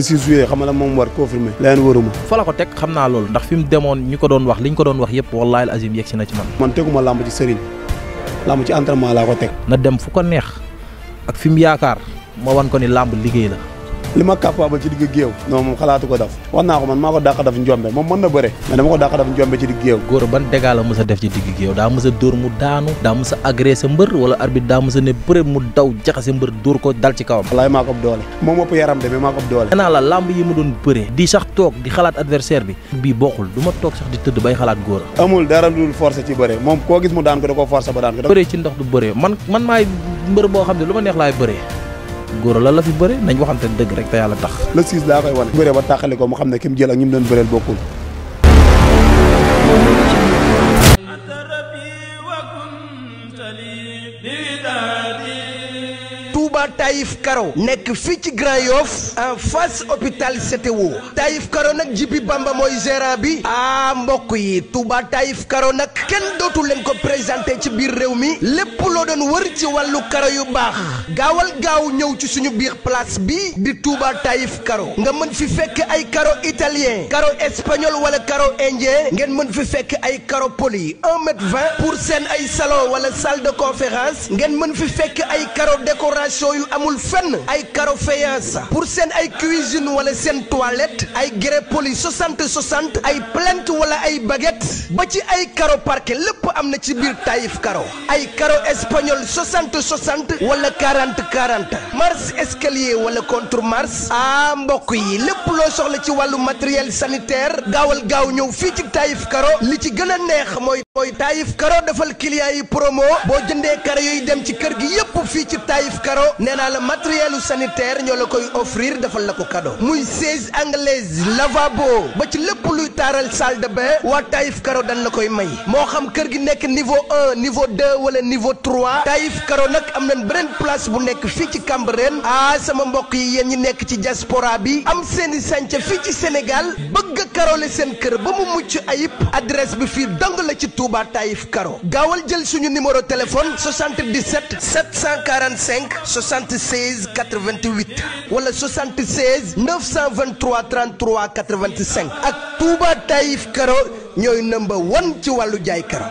6 juillet xam nga moom war confirmé leen waruma fa la ko teg xam naa loolu ndax fi mu demoon ñu ko doon wax li ñu ko doon wax yëpp wallaahi al azim yegg si na ci man teguma lamb ci sëriñ lamb ci entraînement laa ko teg na dem fu ko neex ak fi mu yaakaar ma wan ko ni lamb liggéey la li ma capable ci digg géew non moom xalaatu ko def wax naa ko man maa ko dàq def njombe moom mën na bëre mais dama ko dàq def njombe ci digg géew góor ban dégâts la mës a def ci digg géew daa mës a dóor mu daanu daa mës a agressé mbër wala arbitre daa mës a ne bëre mu daw jaxase mbër dóor ko dal ci kawam wallaay maa ko ëpp doole moom ëpp yaram de mais maa ko ëpp doole naa la lamb yi mu doon bëre di sax toog di xalaat adversaire bi bii bokkul du ma toog sax di tëdd bay xalaat góor amul dara lu dul forcé ci bëre moom koo gis mu daan ko da koo forcé ba daan ko bëre ci ndox du bëre man maay mbër boo xam ne lu ma neex laay bëree góor la fi bëre nañ waxante dëgg rek te yàlla tax le 6 laa koy wane bëre ba tàqali ko mu xam ne ki mu jël ak ñi mu doon bëreel bokkul Touba Taïf Karo nekk fii ci Grand Yoff en face hôpital CTO Taïf Karo nag Jibi Bamba mooy gérant bi mbokk yi Touba Taïf Karo nag kenn dootu leen ko présenté ci biir réew mi lépp loo doon wër ci wàllu karo yu baax gaawal gaaw ñëw ci suñu biir place bi di Touba Taïf Karo nga mën fi fekk ay karo italien karo espagnol wala karo indien ngeen mën fi fekk ay karo poli 1,20 m pour seen ay salon wala salle de conférence ngeen mën fi fekk ay karo décoration yu amul fenn ay karo faïence pour seen ay cuisine wala seen toilette ay grès poli 60 ay plinthe wala ay baguette ba ci ay karo parquet lépp am na ci biir Taïf Karo ay karo espagnol 60 wala 40 marche escalier wala contre marche mbokk yi lépp loo soxla ci wàllu matériel sanitaire gaawal gaaw ñëw fii ci Taïf Karo li ci gën a neex mooy Taïf Karo defal client yi promo boo jëndee karo yooyu dem ci kër gi yépp fii ci Taïf Karo nee naa la matérielu sanitaire ñoo la koy offrir defal la ko cadeau muy siège anglaise lavabo ba ci lépp luy taaral salle de bain waa Taïf Karo dañ la koy may moo xam kër gi nekk niveau 1 niveau 2 wala niveau 3 Taïf Karo nag am nañ beneen place bu nekk fii ci Cambérène sama mbokk yi yéen ñi nekk ci diaspora bi am seeni sànca fii ci Sénégal bëgg a karole seen kër ba mu mucc ayib adresse bi fii dong la ci Touba Taïf Karo gaawal jël suñu numéro téléphone 77 745 76 88 wala 76 923 33 85 ak Touba Taïf Karo ñooy number 1 ci wàllu jaay karo.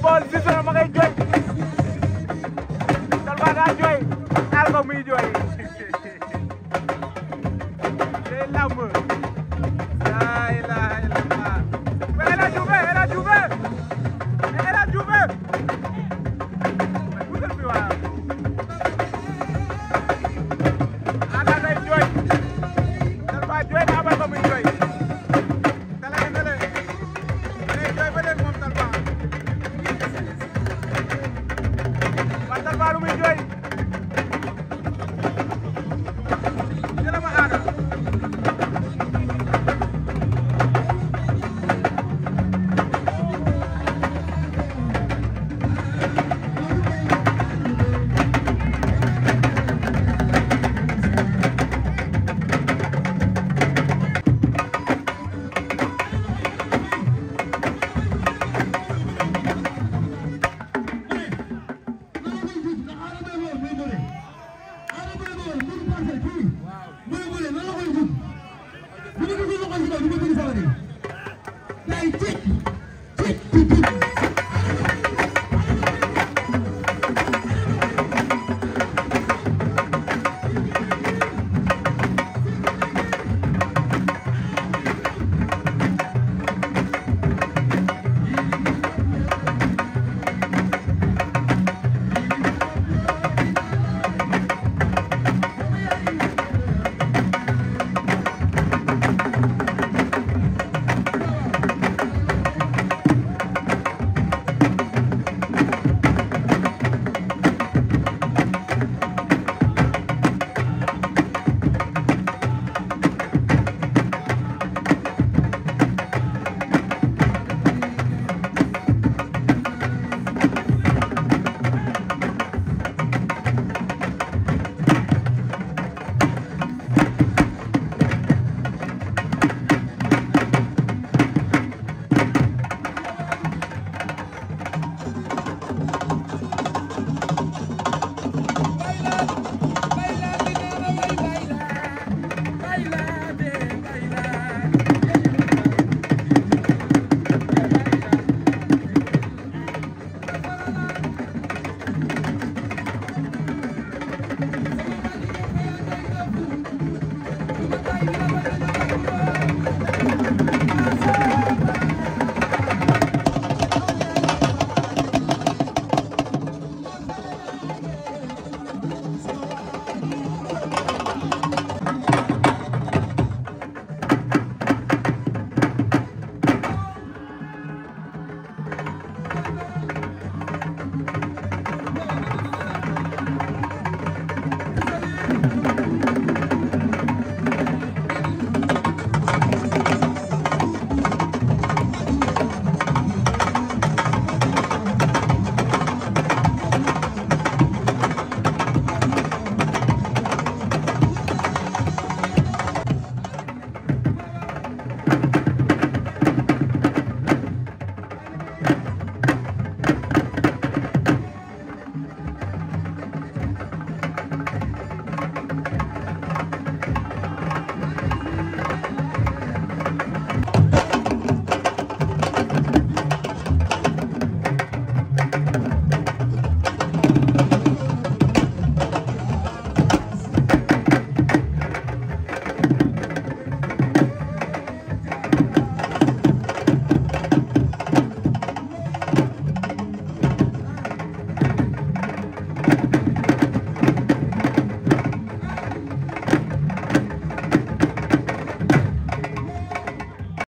Baol Zizo ma ngay jooy Talfa daa jooy aal ko muy jooy day lamb la ilaha illallah El Hadj Diouf El Hadj Diouf El Hadj Diouf putal fi waaw ala day jooy Talfa jooy na abal ko muy jooy tala nga nele day jooy ba léegi moom Talfa wa Talfa lu muy jooy